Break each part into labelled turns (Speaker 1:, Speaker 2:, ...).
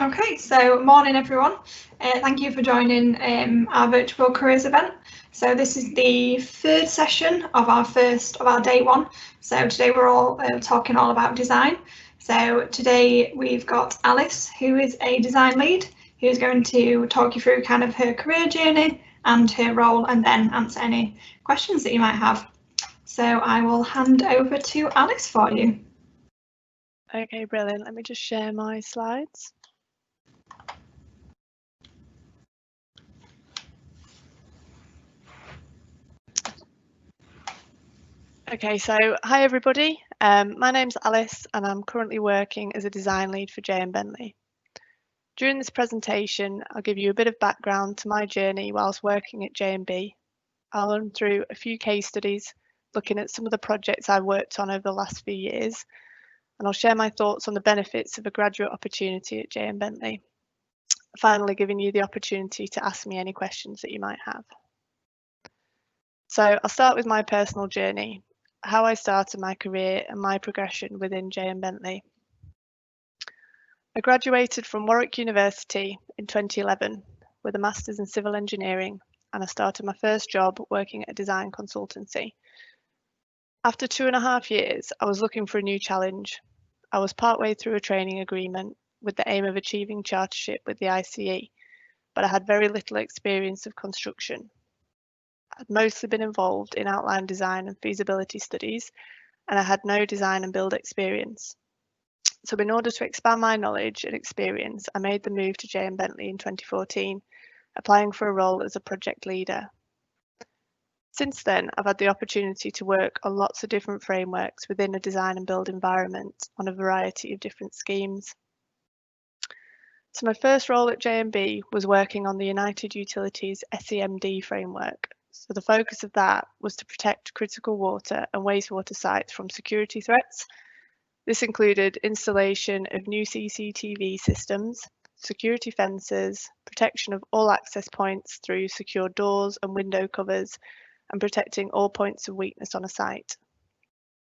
Speaker 1: Okay, so morning everyone. Thank you for joining our virtual careers event. So this is the third session of our day one. So today we're all talking all about design. So today we've got Alice, who is a design lead, who's going to talk you through kind of her career journey and her role, and then answer any questions that you might have. So I will hand over to Alice for you.
Speaker 2: Okay, brilliant. Let me just share my slides. Okay, so hi everybody. My name's Alice and I'm currently working as a design lead for J.M. Bentley. During this presentation, I'll give you a bit of background to my journey whilst working at J&B. I'll run through a few case studies, looking at some of the projects I've worked on over the last few years, and I'll share my thoughts on the benefits of a graduate opportunity at J.M. Bentley. Finally, giving you the opportunity to ask me any questions that you might have. So I'll start with my personal journey, how I started my career and my progression within J.M. Bentley. I graduated from Warwick University in 2011 with a Masters in Civil Engineering, and I started my first job working at a design consultancy. After 2.5 years, I was looking for a new challenge. I was partway through a training agreement with the aim of achieving chartership with the ICE, but I had very little experience of construction. I'd mostly been involved in outline design and feasibility studies, and I had no design and build experience. So in order to expand my knowledge and experience, I made the move to J.M. Bentley in 2014, applying for a role as a project leader. Since then, I've had the opportunity to work on lots of different frameworks within a design and build environment on a variety of different schemes. So my first role at J&B was working on the United Utilities SEMD framework. So the focus of that was to protect critical water and wastewater sites from security threats. This included installation of new CCTV systems, security fences, protection of all access points through secure doors and window covers, and protecting all points of weakness on a site.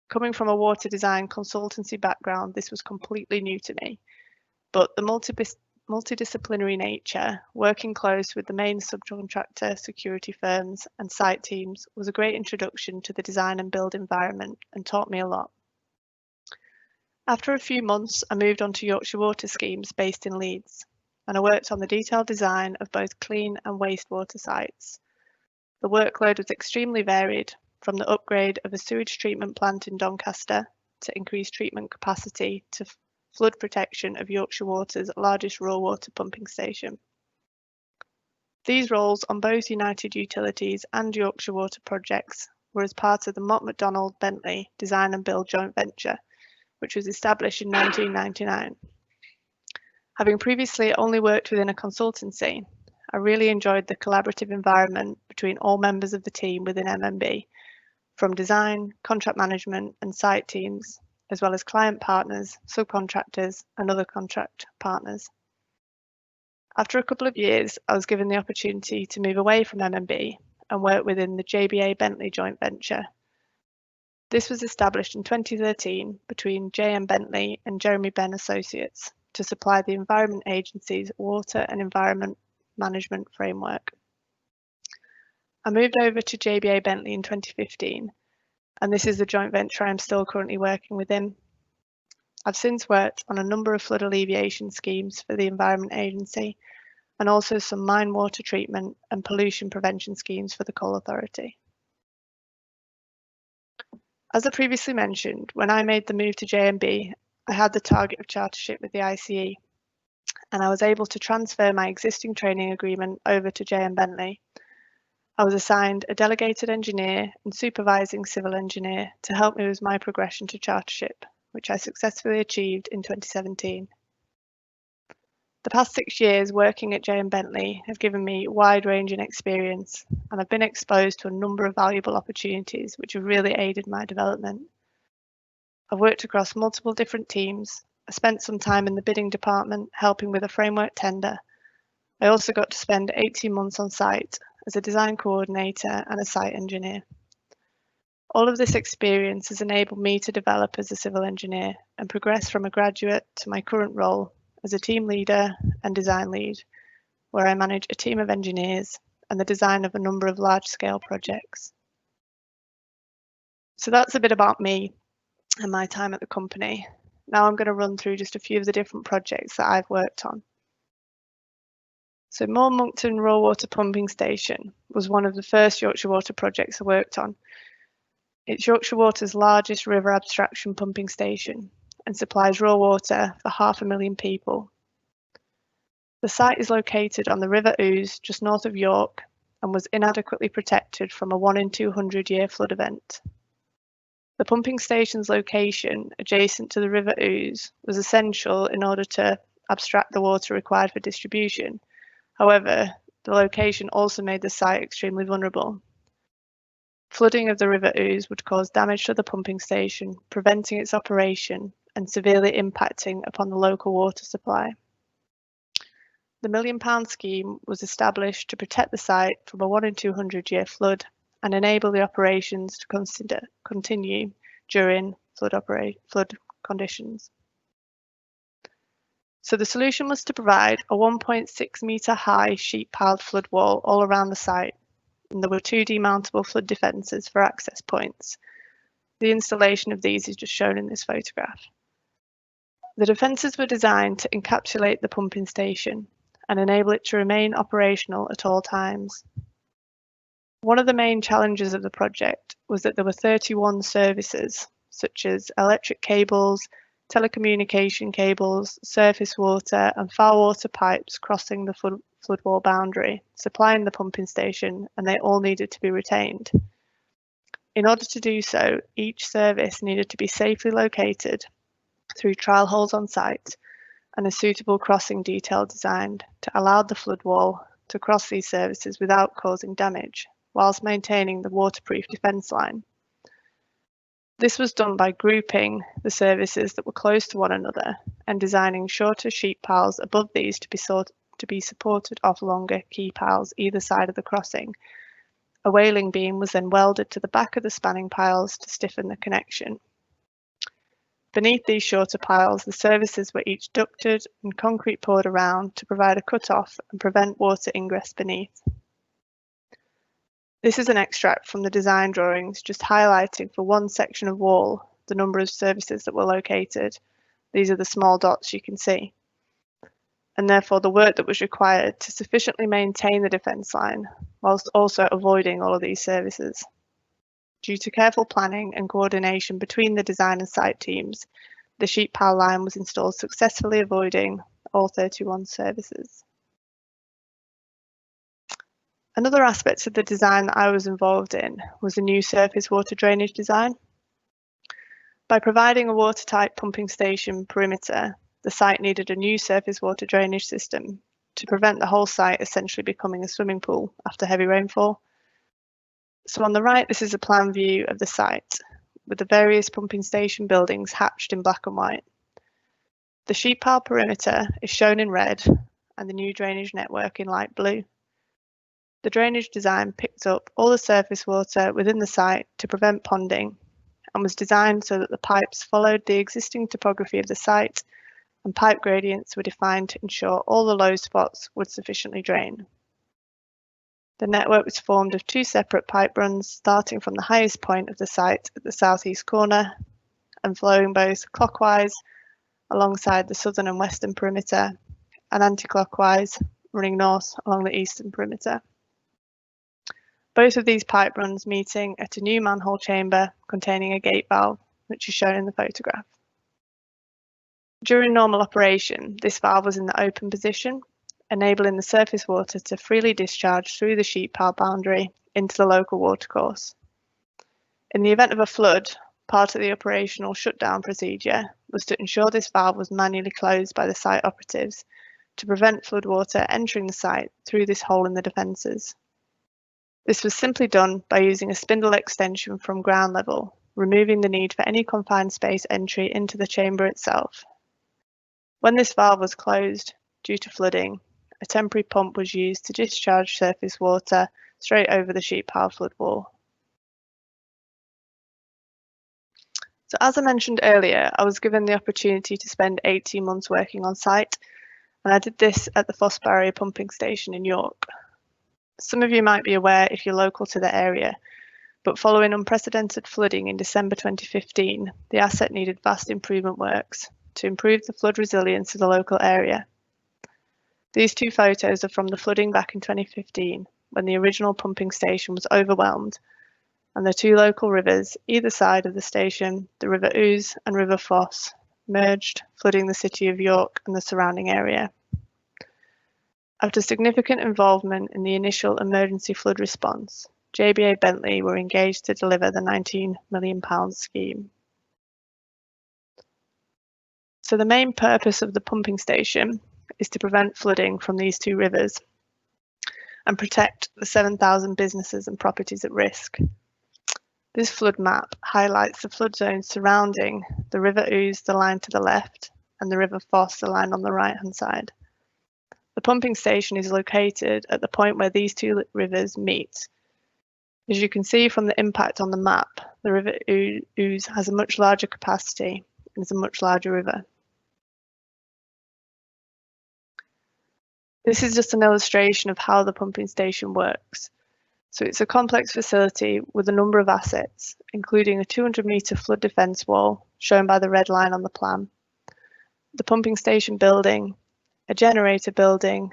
Speaker 2: Coming from a water design consultancy background, this was completely new to me, but the multidisciplinary nature, working close with the main subcontractor, security firms, and site teams was a great introduction to the design and build environment and taught me a lot. After a few months, I moved on to Yorkshire Water schemes based in Leeds, and I worked on the detailed design of both clean and wastewater sites. The workload was extremely varied, from the upgrade of a sewage treatment plant in Doncaster to increased treatment capacity to flood protection of Yorkshire Water's largest raw water pumping station. These roles on both United Utilities and Yorkshire Water projects were as part of the Mott MacDonald Bentley Design and Build joint venture, which was established in 1999. Having previously only worked within a consultancy, I really enjoyed the collaborative environment between all members of the team within MMB, from design, contract management, and site teams, as well as client partners, subcontractors, and other contract partners. After a couple of years, I was given the opportunity to move away from MMB and work within the JBA Bentley joint venture. This was established in 2013 between J.M. Bentley and Jeremy Benn Associates to supply the Environment Agency's water and environment management framework. I moved over to JBA Bentley in 2015, and this is the joint venture I'm still currently working within. I've since worked on a number of flood alleviation schemes for the Environment Agency, and also some mine water treatment and pollution prevention schemes for the Coal Authority. As I previously mentioned, when I made the move to J&B, I had the target of chartership with the ICE, and I was able to transfer my existing training agreement over to J.M. Bentley. I was assigned a delegated engineer and supervising civil engineer to help me with my progression to chartership, which I successfully achieved in 2017. The past 6 years working at J.M. Bentley have given me wide-ranging experience, and I've been exposed to a number of valuable opportunities which have really aided my development. I've worked across multiple different teams. I spent some time in the bidding department helping with a framework tender. I also got to spend 18 months on site as a design coordinator and a site engineer. All of this experience has enabled me to develop as a civil engineer and progress from a graduate to my current role as a team leader and design lead, where I manage a team of engineers and the design of a number of large-scale projects. So that's a bit about me and my time at the company. Now I'm going to run through just a few of the different projects that I've worked on. So Moor Monkton Raw Water Pumping Station was one of the first Yorkshire Water projects I worked on. It's Yorkshire Water's largest river abstraction pumping station and supplies raw water for 500,000 people. The site is located on the River Ouse just north of York and was inadequately protected from a 1 in 200 year flood event. The pumping station's location adjacent to the River Ouse was essential in order to abstract the water required for distribution. However, the location also made the site extremely vulnerable. Flooding of the River Ouse would cause damage to the pumping station, preventing its operation and severely impacting upon the local water supply. The £1 million scheme was established to protect the site from a 1 in 200 year flood and enable the operations to continue during flood conditions. So the solution was to provide a 1.6 metre high sheet piled flood wall all around the site, and there were 2 demountable flood defences for access points. The installation of these is just shown in this photograph. The defences were designed to encapsulate the pumping station and enable it to remain operational at all times. One of the main challenges of the project was that there were 31 services, such as electric cables, telecommunication cables, surface water and foul water pipes crossing the flood wall boundary, supplying the pumping station, and they all needed to be retained. In order to do so, each service needed to be safely located through trial holes on site and a suitable crossing detail designed to allow the flood wall to cross these services without causing damage, whilst maintaining the waterproof defence line. This was done by grouping the services that were close to one another and designing shorter sheet piles above these to be supported off longer key piles either side of the crossing. A whaling beam was then welded to the back of the spanning piles to stiffen the connection. Beneath these shorter piles, the services were each ducted and concrete poured around to provide a cut-off and prevent water ingress beneath. This is an extract from the design drawings, just highlighting for one section of wall the number of services that were located. These are the small dots you can see, and therefore the work that was required to sufficiently maintain the defence line, whilst also avoiding all of these services. Due to careful planning and coordination between the design and site teams, the sheet pile line was installed successfully, avoiding all 31 services. Another aspect of the design that I was involved in was the new surface water drainage design. By providing a watertight pumping station perimeter, the site needed a new surface water drainage system to prevent the whole site essentially becoming a swimming pool after heavy rainfall. So on the right, this is a plan view of the site with the various pumping station buildings hatched in black and white. The sheet pile perimeter is shown in red and the new drainage network in light blue. The drainage design picked up all the surface water within the site to prevent ponding and was designed so that the pipes followed the existing topography of the site and pipe gradients were defined to ensure all the low spots would sufficiently drain. The network was formed of 2 separate pipe runs starting from the highest point of the site at the southeast corner and flowing both clockwise alongside the southern and western perimeter and anti-clockwise running north along the eastern perimeter. Both of these pipe runs meeting at a new manhole chamber containing a gate valve, which is shown in the photograph. During normal operation, this valve was in the open position, enabling the surface water to freely discharge through the sheet pile boundary into the local watercourse. In the event of a flood, part of the operational shutdown procedure was to ensure this valve was manually closed by the site operatives to prevent floodwater entering the site through this hole in the defences. This was simply done by using a spindle extension from ground level, removing the need for any confined space entry into the chamber itself. When this valve was closed due to flooding, a temporary pump was used to discharge surface water straight over the sheet pile flood wall. So as I mentioned earlier, I was given the opportunity to spend 18 months working on site, and I did this at the Foss Barrier pumping station in York. Some of you might be aware if you're local to the area, but following unprecedented flooding in December 2015, the asset needed vast improvement works to improve the flood resilience of the local area. These two photos are from the flooding back in 2015, when the original pumping station was overwhelmed, and the two local rivers, either side of the station, the River Ouse and River Foss, merged, flooding the city of York and the surrounding area. After significant involvement in the initial emergency flood response, JBA Bentley were engaged to deliver the £19 million scheme. So the main purpose of the pumping station is to prevent flooding from these two rivers and protect the 7,000 businesses and properties at risk. This flood map highlights the flood zones surrounding the River Ouse, the line to the left, and the River Foss, the line on the right-hand side. The pumping station is located at the point where these two rivers meet. As you can see from the impact on the map, the River Ouse has a much larger capacity and is a much larger river. This is just an illustration of how the pumping station works. So it's a complex facility with a number of assets, including a 200-metre flood defence wall, shown by the red line on the plan, the pumping station building, a generator building,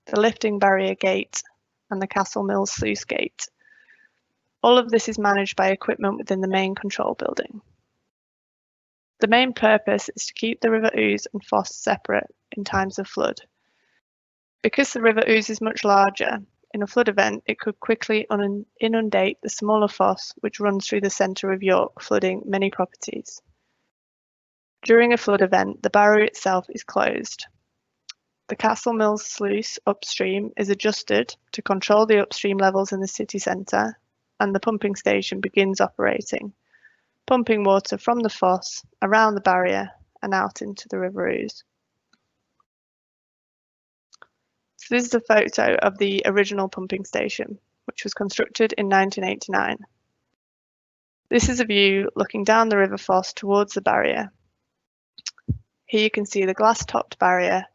Speaker 2: the lifting barrier gate, and the Castle Mills sluice gate. All of this is managed by equipment within the main control building. The main purpose is to keep the River Ouse and Foss separate in times of flood. Because the River Ouse is much larger, in a flood event, it could quickly inundate the smaller foss, which runs through the centre of York, flooding many properties. During a flood event, the barrier itself is closed. The Castle Mills sluice upstream is adjusted to control the upstream levels in the city centre, and the pumping station begins operating, pumping water from the foss around the barrier and out into the River Ouse. So this is a photo of the original pumping station, which was constructed in 1989. This is a view looking down the River Foss towards the barrier. Here you can see the glass-topped barrier,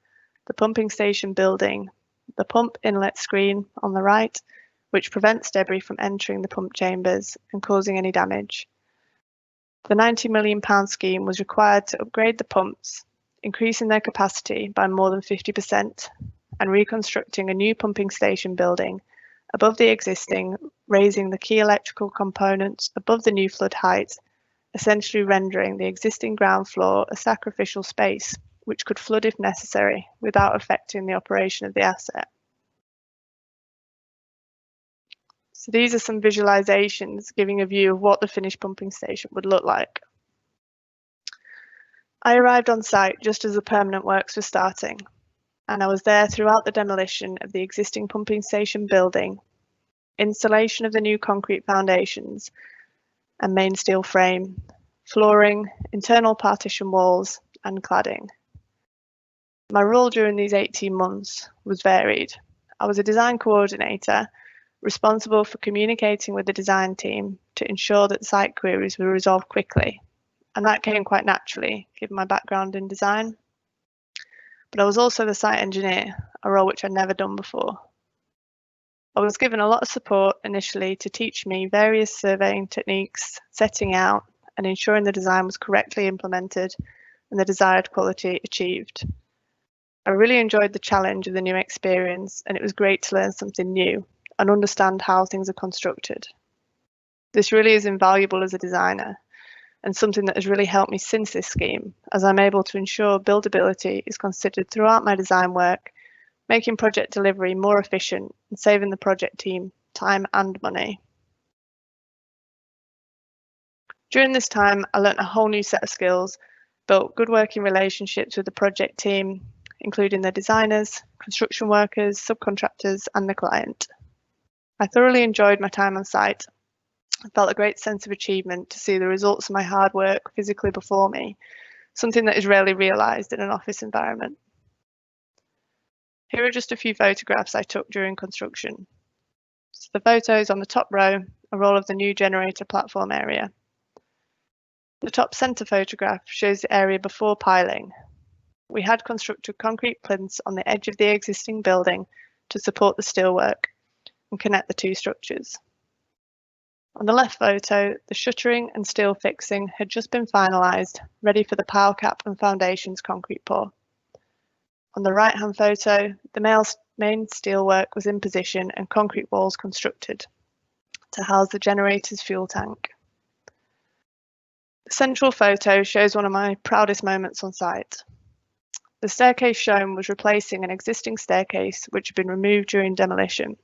Speaker 2: the pumping station building, the pump inlet screen on the right, which prevents debris from entering the pump chambers and causing any damage. The £90 million scheme was required to upgrade the pumps, increasing their capacity by more than 50%, and reconstructing a new pumping station building above the existing, raising the key electrical components above the new flood height, essentially rendering the existing ground floor a sacrificial space, which could flood if necessary without affecting the operation of the asset. So these are some visualizations giving a view of what the finished pumping station would look like. I arrived on site just as the permanent works were starting, and I was there throughout the demolition of the existing pumping station building, installation of the new concrete foundations and main steel frame, flooring, internal partition walls, and cladding. My role during these 18 months was varied. I was a design coordinator, responsible for communicating with the design team to ensure that site queries were resolved quickly, and that came quite naturally, given my background in design. But I was also the site engineer, a role which I'd never done before. I was given a lot of support initially to teach me various surveying techniques, setting out and ensuring the design was correctly implemented and the desired quality achieved. I really enjoyed the challenge of the new experience, and it was great to learn something new and understand how things are constructed. This really is invaluable as a designer, and something that has really helped me since this scheme, as I'm able to ensure buildability is considered throughout my design work, making project delivery more efficient and saving the project team time and money. During this time, I learnt a whole new set of skills, built good working relationships with the project team, including the designers, construction workers, subcontractors, and the client. I thoroughly enjoyed my time on site. I felt a great sense of achievement to see the results of my hard work physically before me, something that is rarely realised in an office environment. Here are just a few photographs I took during construction. So the photos on the top row are all of the new generator platform area. The top centre photograph shows the area before piling. We had constructed concrete plinths on the edge of the existing building to support the steelwork and connect the two structures. On the left photo, the shuttering and steel fixing had just been finalised, ready for the pile cap and foundations concrete pour. On the right-hand photo, the main steelwork was in position and concrete walls constructed to house the generator's fuel tank. The central photo shows one of my proudest moments on site. The staircase shown was replacing an existing staircase which had been removed during demolition.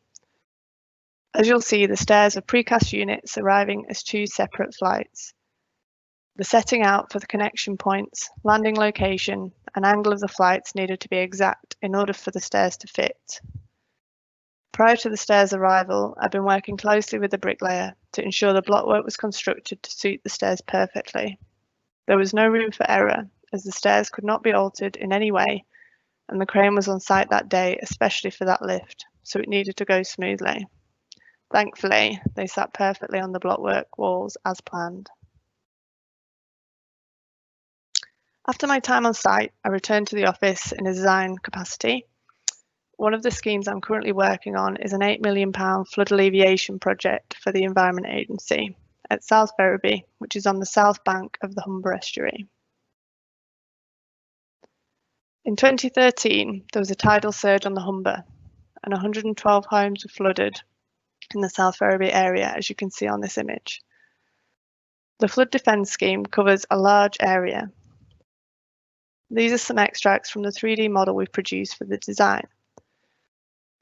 Speaker 2: As you'll see, the stairs are precast units arriving as two separate flights. The setting out for the connection points, landing location, and angle of the flights needed to be exact in order for the stairs to fit. Prior to the stairs' arrival, I've been working closely with the bricklayer to ensure the blockwork was constructed to suit the stairs perfectly. There was no room for error, as the stairs could not be altered in any way, and the crane was on site that day, especially for that lift, so it needed to go smoothly. Thankfully, they sat perfectly on the blockwork walls as planned. After my time on site, I returned to the office in a design capacity. One of the schemes I'm currently working on is an £8 million flood alleviation project for the Environment Agency at South Ferriby, which is on the south bank of the Humber estuary. In 2013, there was a tidal surge on the Humber and 112 homes were flooded in the South Ferriby area, as you can see on this image. The flood defence scheme covers a large area. These are some extracts from the 3D model we've produced for the design.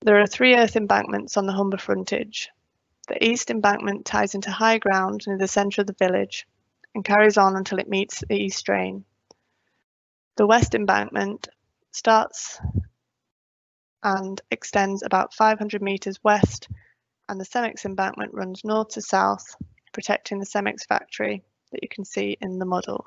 Speaker 2: There are 3 earth embankments on the Humber frontage. The east embankment ties into high ground near the centre of the village and carries on until it meets the east drain. The west embankment starts and extends about 500 metres west, and the Cemex embankment runs north to south, protecting the Cemex factory that you can see in the model.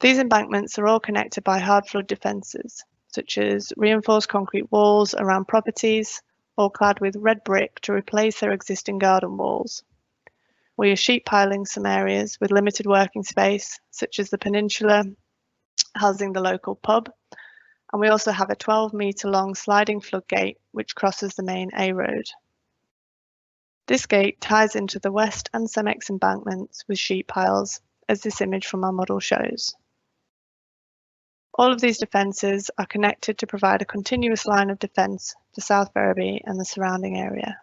Speaker 2: These embankments are all connected by hard flood defences, such as reinforced concrete walls around properties, or clad with red brick to replace their existing garden walls. We are sheet piling some areas with limited working space, such as the peninsula, housing the local pub, and we also have a 12-metre long sliding floodgate which crosses the main A road. This gate ties into the west and Cemex embankments with sheet piles, as this image from our model shows. All of these defences are connected to provide a continuous line of defence for South Ferriby and the surrounding area.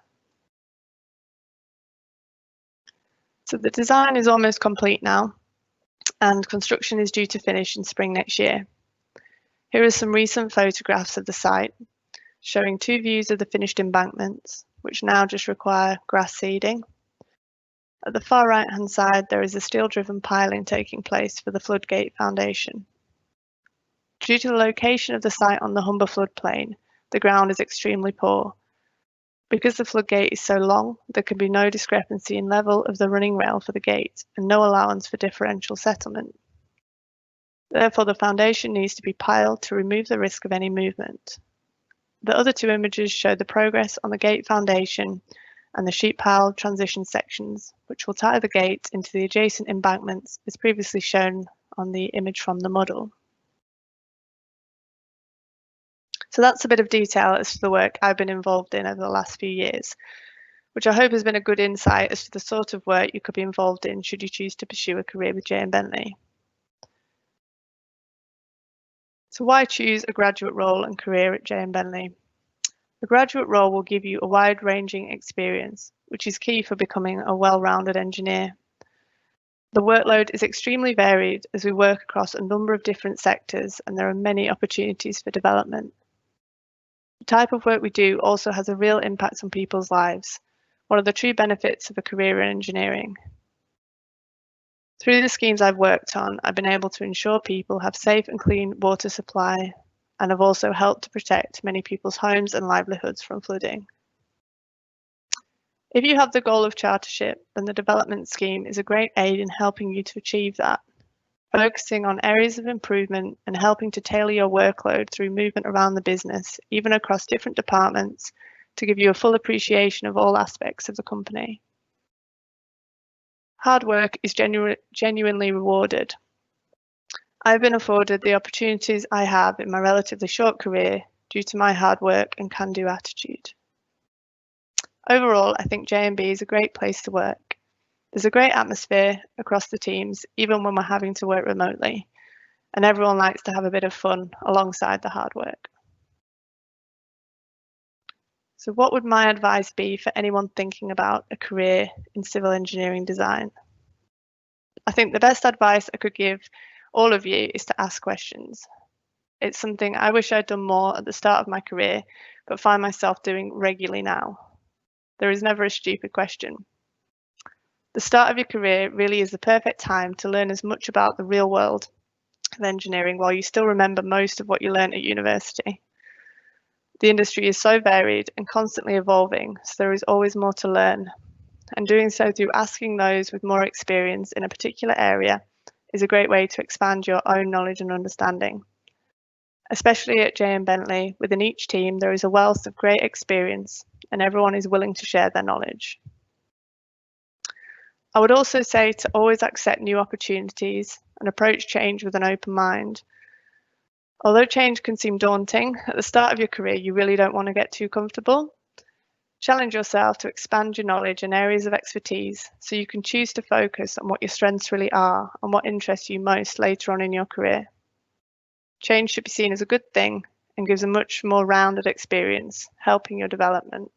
Speaker 2: So the design is almost complete now, and construction is due to finish in spring next year. Here are some recent photographs of the site, showing 2 views of the finished embankments, which now just require grass seeding. At the far right-hand side, there is a steel-driven piling taking place for the floodgate foundation. Due to the location of the site on the Humber floodplain, the ground is extremely poor. Because the floodgate is so long, there can be no discrepancy in level of the running rail for the gate and no allowance for differential settlement. Therefore, the foundation needs to be piled to remove the risk of any movement. The other 2 images show the progress on the gate foundation and the sheet pile transition sections, which will tie the gate into the adjacent embankments as previously shown on the image from the model. So that's a bit of detail as to the work I've been involved in over the last few years, which I hope has been a good insight as to the sort of work you could be involved in should you choose to pursue a career with J & Bentley. So why choose a graduate role and career at J & Bentley? A graduate role will give you a wide-ranging experience, which is key for becoming a well-rounded engineer. The workload is extremely varied as we work across a number of different sectors and there are many opportunities for development. The type of work we do also has a real impact on people's lives, one of the true benefits of a career in engineering. Through the schemes I've worked on, I've been able to ensure people have safe and clean water supply and have also helped to protect many people's homes and livelihoods from flooding. If you have the goal of chartership, then the development scheme is a great aid in helping you to achieve that, focusing on areas of improvement and helping to tailor your workload through movement around the business, even across different departments, to give you a full appreciation of all aspects of the company. hard work is genuinely rewarded. I've been afforded the opportunities I have in my relatively short career due to my hard work and can-do attitude. Overall, I think J&B is a great place to work. There's a great atmosphere across the teams, even when we're having to work remotely, and everyone likes to have a bit of fun alongside the hard work. So what would my advice be for anyone thinking about a career in civil engineering design? I think the best advice I could give all of you is to ask questions. It's something I wish I'd done more at the start of my career, but find myself doing regularly now. There is never a stupid question. The start of your career really is the perfect time to learn as much about the real world of engineering while you still remember most of what you learned at university. The industry is so varied and constantly evolving, so there is always more to learn. And doing so through asking those with more experience in a particular area is a great way to expand your own knowledge and understanding. Especially at J.M. Bentley, within each team there is a wealth of great experience and everyone is willing to share their knowledge. I would also say to always accept new opportunities and approach change with an open mind. Although change can seem daunting, at the start of your career you really don't want to get too comfortable. Challenge yourself to expand your knowledge and areas of expertise so you can choose to focus on what your strengths really are and what interests you most later on in your career. Change should be seen as a good thing and gives a much more rounded experience, helping your development.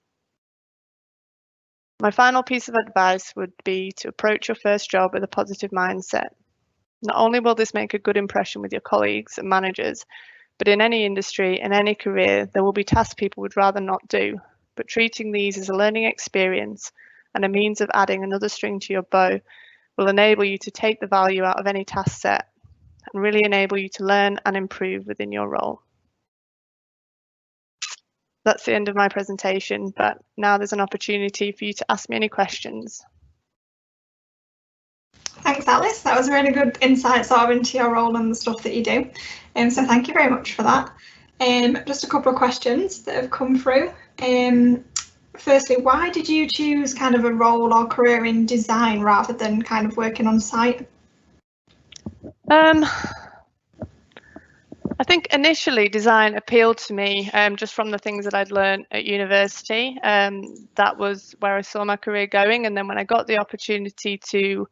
Speaker 2: My final piece of advice would be to approach your first job with a positive mindset. Not only will this make a good impression with your colleagues and managers, but in any industry and any career, there will be tasks people would rather not do, but treating these as a learning experience and a means of adding another string to your bow will enable you to take the value out of any task set and really enable you to learn and improve within your role. That's the end of my presentation, but now there's an opportunity for you to ask me any questions.
Speaker 1: Thanks, Alice. That was a really good insight sort of into your role and the stuff that you do. So thank you very much for that. Just a couple of questions that have come through. Firstly, why did you choose kind of a role or career in design rather than kind of working on site?
Speaker 2: I think initially design appealed to me just from the things that I'd learned at university. That was where I saw my career going, and then when I got the opportunity to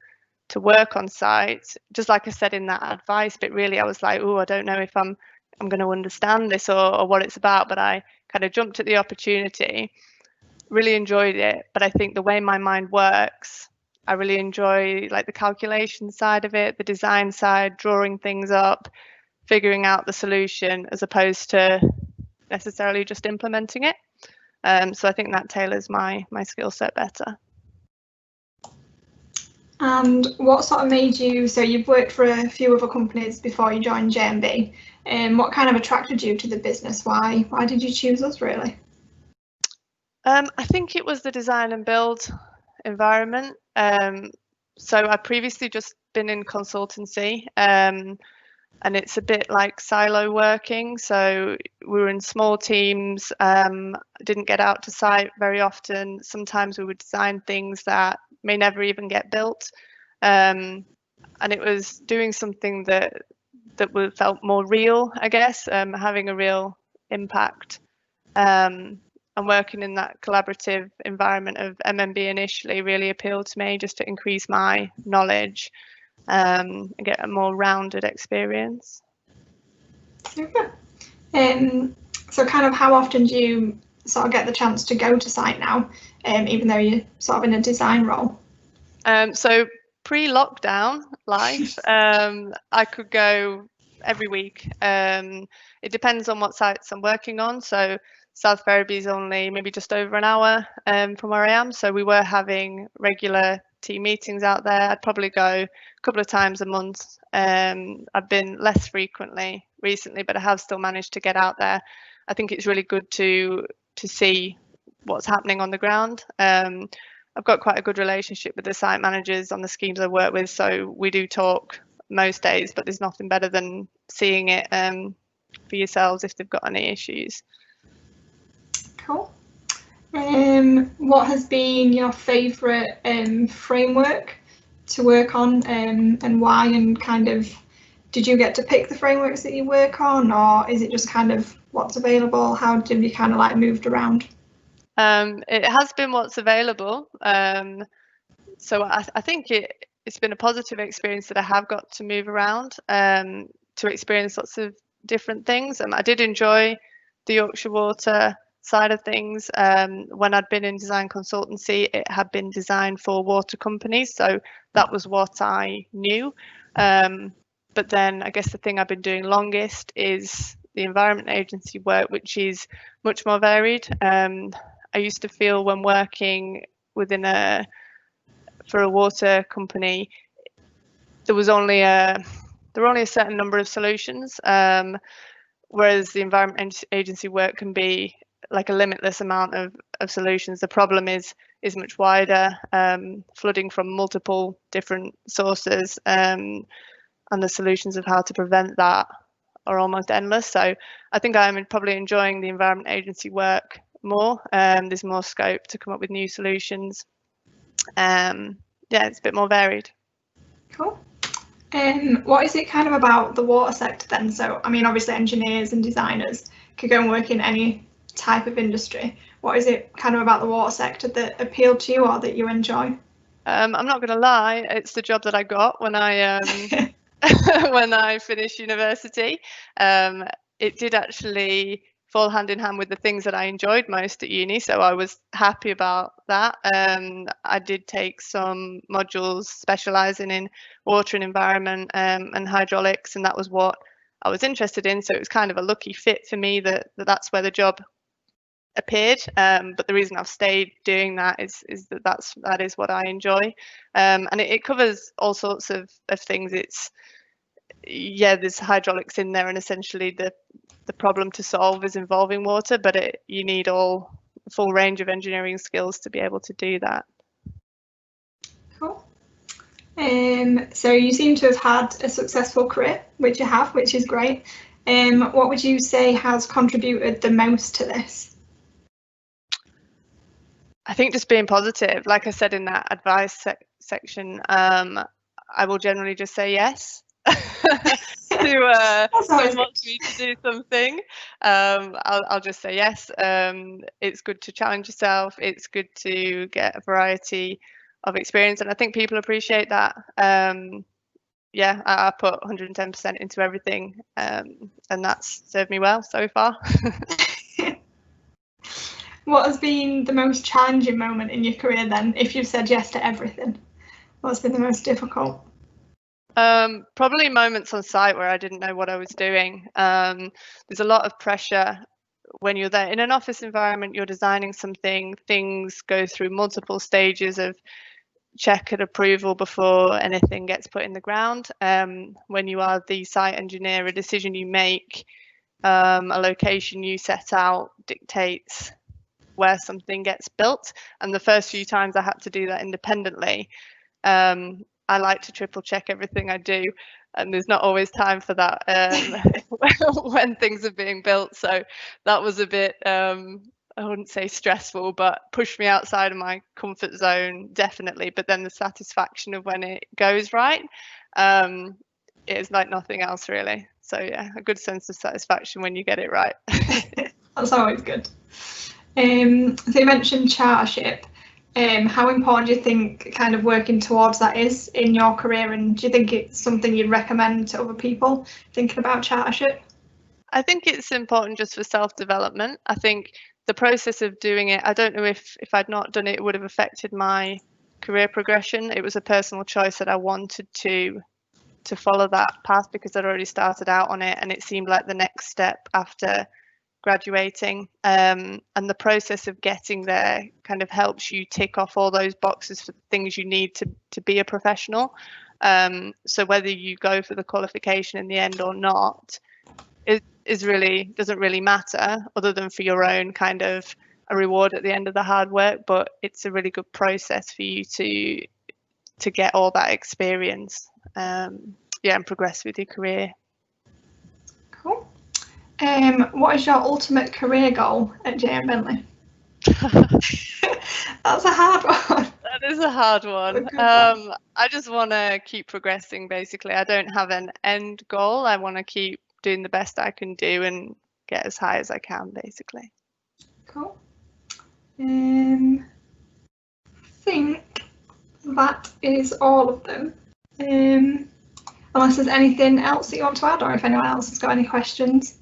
Speaker 2: work on site, just like I said in that advice bit, really I was like, oh, I don't know if I'm going to understand this or what it's about, but I kind of jumped at the opportunity, really enjoyed it. But I think the way my mind works, I really enjoy like the calculation side of it, the design side, drawing things up, figuring out the solution as opposed to necessarily just implementing it. So I think that tailors my skill set better.
Speaker 1: And what sort of made you, so you've worked for a few other companies before you joined J&B, and what kind of attracted you to the business? Why did you choose us really?
Speaker 2: I think it was the design and build environment. So I previously just been in consultancy, and it's a bit like silo working. So we were in small teams, didn't get out to site very often. Sometimes we would design things that may never even get built. And it was doing something that felt more real, I guess, having a real impact. And working in that collaborative environment of MMB initially really appealed to me, just to increase my knowledge and get a more rounded experience.
Speaker 1: Super. So kind of how often do you sort of get the chance to go to site now, even though you're sort of in a design role?
Speaker 2: So pre-lockdown life, I could go every week. It depends on what sites I'm working on. So South Ferriby is only maybe just over an hour from where I am. So we were having regular team meetings out there. I'd probably go a couple of times a month. I've been less frequently recently, but I have still managed to get out there. I think it's really good to see what's happening on the ground. I've got quite a good relationship with the site managers on the schemes I work with, so we do talk most days, but there's nothing better than seeing it for yourselves if they've got any issues.
Speaker 1: Cool. What has been your favourite framework to work on, and why, and kind of did you get to pick the frameworks that you work on, or is it just kind of what's available? How did you kind of like moved around?
Speaker 2: It has been what's available. So I think it's been a positive experience that I have got to move around, to experience lots of different things. I did enjoy the Yorkshire Water side of things. When I'd been in design consultancy, it had been designed for water companies, so that was what I knew. But then I guess the thing I've been doing longest is the Environment Agency work, which is much more varied. I used to feel when working within for a water company, there were only a certain number of solutions, whereas the Environment Agency work can be like a limitless amount of solutions. The problem is much wider, flooding from multiple different sources, and the solutions of how to prevent that are almost endless. So I think I'm probably enjoying the Environment Agency work more. There's more scope to come up with new solutions. Yeah, it's a bit more varied.
Speaker 1: Cool. What is it kind of about the water sector then? So, I mean, obviously engineers and designers could go and work in any type of industry. What is it kind of about the water sector that appealed to you or that you enjoy?
Speaker 2: I'm not going to lie, it's the job that I got when I when I finished university. It did actually fall hand in hand with the things that I enjoyed most at uni, so I was happy about that. I did take some modules specialising in water and environment, and hydraulics, and that was what I was interested in, so it was kind of a lucky fit for me that's where the job appeared. But the reason I've stayed doing that is that is what I enjoy, and it covers all sorts of things. There's hydraulics in there, and essentially the problem to solve is involving water, but you need a full range of engineering skills to be able to do that.
Speaker 1: Cool. So you seem to have had a successful career, which you have, which is great. What would you say has contributed the most to this?
Speaker 2: I think just being positive. Like I said in that advice section, I will generally just say yes to someone wants me to do something. I'll just say yes. It's good to challenge yourself. It's good to get a variety of experience, and I think people appreciate that. Yeah, I put 110% into everything, and that's served me well so far.
Speaker 1: What has been the most challenging moment in your career then, if you've said yes to everything? What's been the most difficult?
Speaker 2: Probably moments on site where I didn't know what I was doing. There's a lot of pressure when you're there. In an office environment, you're designing something, things go through multiple stages of check and approval before anything gets put in the ground. When you are the site engineer, a decision you make, a location you set out dictates where something gets built. And the first few times I had to do that independently. I like to triple check everything I do, and there's not always time for that when things are being built. So that was a bit, I wouldn't say stressful, but pushed me outside of my comfort zone, definitely. But then the satisfaction of when it goes right, is like nothing else really. So yeah, a good sense of satisfaction when you get it right.
Speaker 1: That's always good. So you mentioned chartership. How important do you think kind of working towards that is in your career, and do you think it's something you'd recommend to other people thinking about chartership?
Speaker 2: I think it's important just for self-development. I think the process of doing it, I don't know if I'd not done it, it would have affected my career progression. It was a personal choice that I wanted to follow that path because I'd already started out on it, and it seemed like the next step after graduating, and the process of getting there kind of helps you tick off all those boxes for the things you need to be a professional. So whether you go for the qualification in the end or not doesn't really matter, other than for your own kind of a reward at the end of the hard work. But it's a really good process for you to get all that experience, and progress with your career.
Speaker 1: Cool. What is your ultimate career goal at JM Bentley? That's a hard one.
Speaker 2: That That is a hard one. I just want to keep progressing, basically. I don't have an end goal. I want to keep doing the best I can do and get as high as I can, basically.
Speaker 1: Cool. I think that is all of them. Unless there's anything else that you want to add, or if anyone else has got any questions.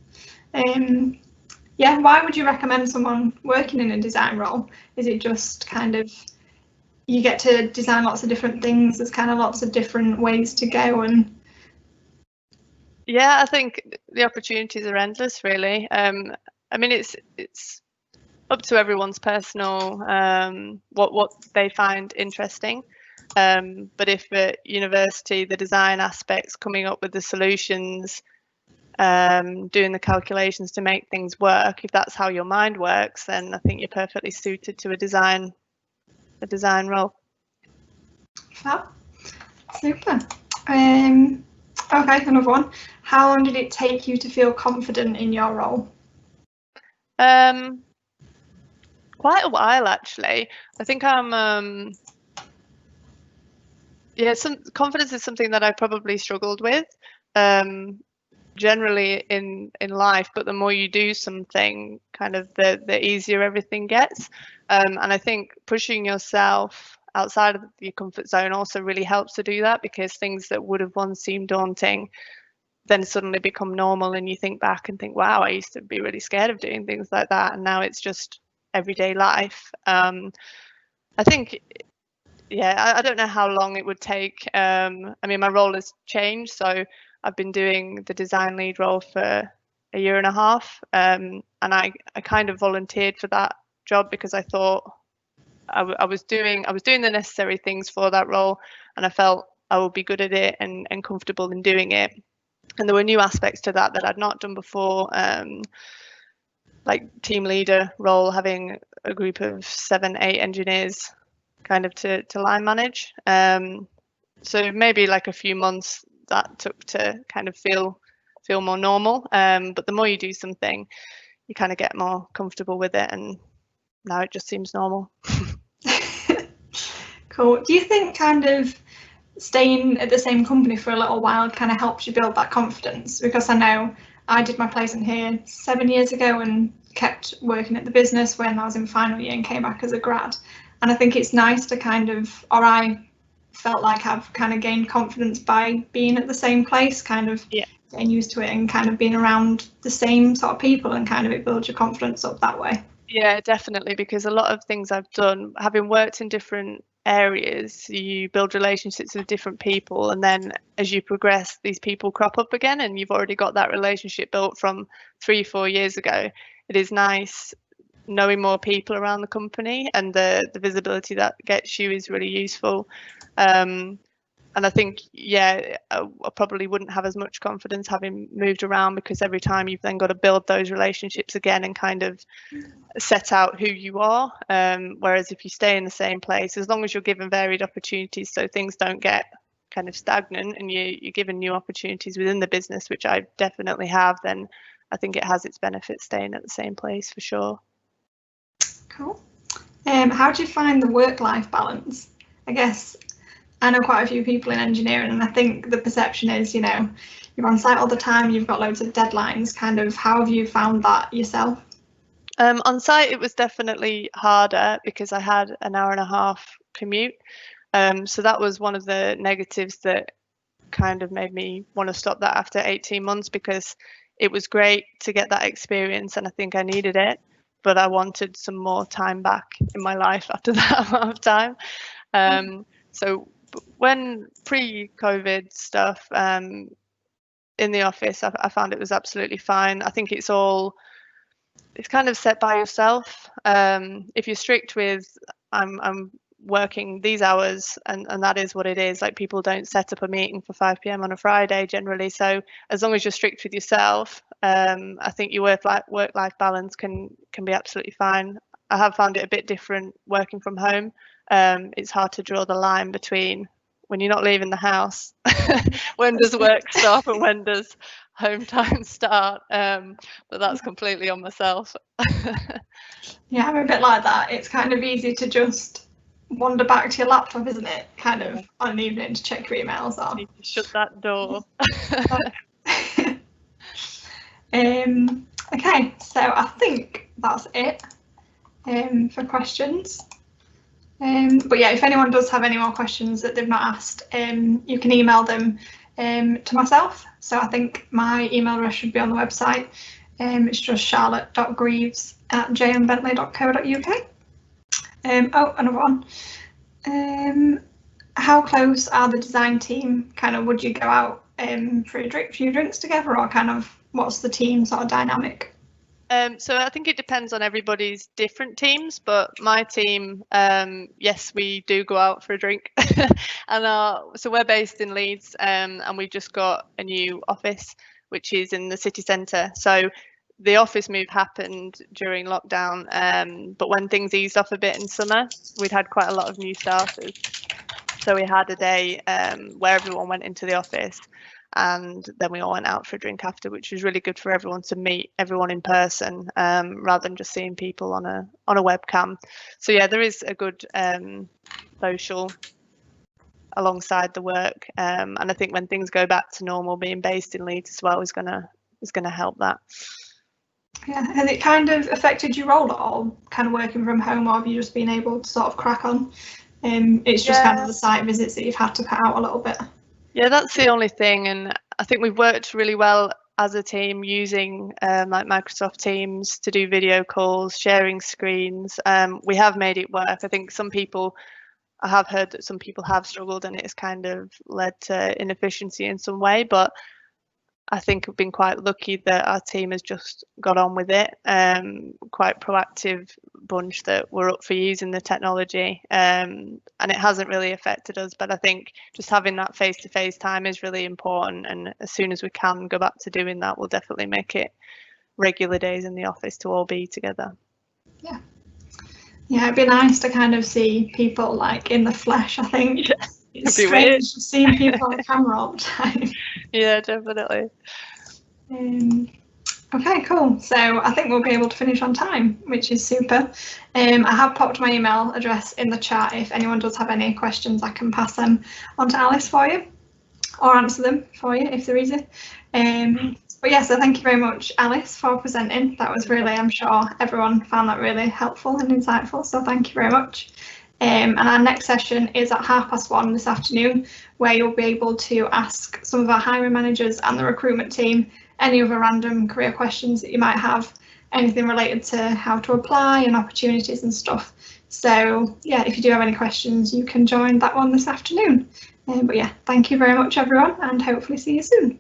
Speaker 1: Yeah, why would you recommend someone working in a design role? Is it just kind of you get to design lots of different things, there's kind of lots of different ways to go? And
Speaker 2: yeah, I think the opportunities are endless, really. I mean, it's up to everyone's personal what they find interesting. But if at university, the design aspects, coming up with the solutions, doing the calculations to make things work, if that's how your mind works, then I think you're perfectly suited to a design role.
Speaker 1: Fab. Super. Okay, another one. How long did it take you to feel confident in your role?
Speaker 2: Quite a while, actually. I think I'm confidence is something that I probably struggled with generally in life, but the more you do something, kind of the easier everything gets. And I think pushing yourself outside of your comfort zone also really helps to do that, because things that would have once seemed daunting then suddenly become normal, and you think back and think, wow, I used to be really scared of doing things like that, and now it's just everyday life. I think, yeah, I don't know how long it would take. I mean, my role has changed, so I've been doing the design lead role for a year and a half, and I kind of volunteered for that job because I thought I was doing the necessary things for that role, and I felt I would be good at it and comfortable in doing it. And there were new aspects to that I'd not done before, like team leader role, having a group of 7-8 engineers kind of to line manage. So maybe like a few months that took to kind of feel more normal. But the more you do something, you kind of get more comfortable with it, and now it just seems normal.
Speaker 1: Cool. Do you think kind of staying at the same company for a little while kind of helps you build that confidence? Because I know I did my placement here 7 years ago and kept working at the business when I was in final year and came back as a grad. And I think it's nice to kind of, or I felt like I've kind of gained confidence by being at the same place, kind of getting used to it and kind of being around the same sort of people, and kind of it builds your confidence up that way.
Speaker 2: Yeah, definitely, because a lot of things I've done, having worked in different areas, you build relationships with different people, and then as you progress, these people crop up again, and you've already got that relationship built from 3-4 years ago. It is nice knowing more people around the company, and the visibility that gets you is really useful. And I think, yeah, I probably wouldn't have as much confidence having moved around, because every time you've then got to build those relationships again and kind of set out who you are. Whereas if you stay in the same place, as long as you're given varied opportunities so things don't get kind of stagnant, and you're given new opportunities within the business, which I definitely have, then I think it has its benefits staying at the same place for sure.
Speaker 1: Cool. How do you find the work-life balance? I guess I know quite a few people in engineering, and I think the perception is, you know, you're on site all the time, you've got loads of deadlines. Kind of, how have you found that yourself?
Speaker 2: On site, it was definitely harder because I had an hour and a half commute. So that was one of the negatives that kind of made me want to stop that after 18 months, because it was great to get that experience and I think I needed it, but I wanted some more time back in my life after that amount of time. So when pre-COVID stuff, in the office, I found it was absolutely fine. I think it's kind of set by yourself. If you're strict with, I'm working these hours and that is what it is. Like, people don't set up a meeting for 5 p.m. on a Friday generally. So as long as you're strict with yourself, I think your work-life balance can be absolutely fine. I have found it a bit different working from home. It's hard to draw the line between when you're not leaving the house, when does work stop and when does home time start, but that's completely on myself.
Speaker 1: Yeah, I'm a bit like that. It's kind of easy to just wander back to your laptop, isn't it? Kind of on an evening to check your emails. Or
Speaker 2: You need to shut that door.
Speaker 1: Okay, so I think that's it for questions. But yeah, if anyone does have any more questions that they've not asked, you can email them to myself. So I think my email address should be on the website. It's just charlotte.greaves@jmbentley.co.uk. Oh, another one. How close are the design team? Kind of, would you go out for a few drinks together, or kind of what's the team sort of dynamic?
Speaker 2: So I think it depends on everybody's different teams, but my team, yes, we do go out for a drink. And so we're based in Leeds, and we've just got a new office, which is in the city centre. So the office move happened during lockdown, but when things eased off a bit in summer, we'd had quite a lot of new starters. So we had a day where everyone went into the office, and then we all went out for a drink after, which was really good for everyone to meet everyone in person, rather than just seeing people on a webcam. So yeah, there is a good social alongside the work, and I think when things go back to normal, being based in Leeds as well is gonna help that.
Speaker 1: Yeah, has it kind of affected your role at all, kind of working from home, or have you just been able to sort of crack on? It's just kind of the site visits that you've had to cut out a little bit.
Speaker 2: Yeah, that's the only thing, and I think we've worked really well as a team using like Microsoft Teams to do video calls, sharing screens. We have made it work. I think I have heard that some people have struggled, and it's kind of led to inefficiency in some way, but I think we've been quite lucky that our team has just got on with it. Quite proactive bunch that we're up for using the technology, and it hasn't really affected us. But I think just having that face-to-face time is really important, and as soon as we can go back to doing that, we'll definitely make it regular days in the office to all be together.
Speaker 1: Yeah, it'd be nice to kind of see people like in the flesh, I think. Yeah. It's strange seeing people on camera all the time.
Speaker 2: Yeah, definitely.
Speaker 1: Okay, cool. So I think we'll be able to finish on time, which is super. I have popped my email address in the chat. If anyone does have any questions, I can pass them on to Alice for you, or answer them for you if they're easy. But yeah, so thank you very much, Alice, for presenting. That was really, I'm sure everyone found that really helpful and insightful. So thank you very much. And our next session is at 1:30 this afternoon, where you'll be able to ask some of our hiring managers and the recruitment team any other random career questions that you might have, anything related to how to apply and opportunities and stuff. So yeah, if you do have any questions, you can join that one this afternoon. But yeah, thank you very much, everyone, and hopefully see you soon.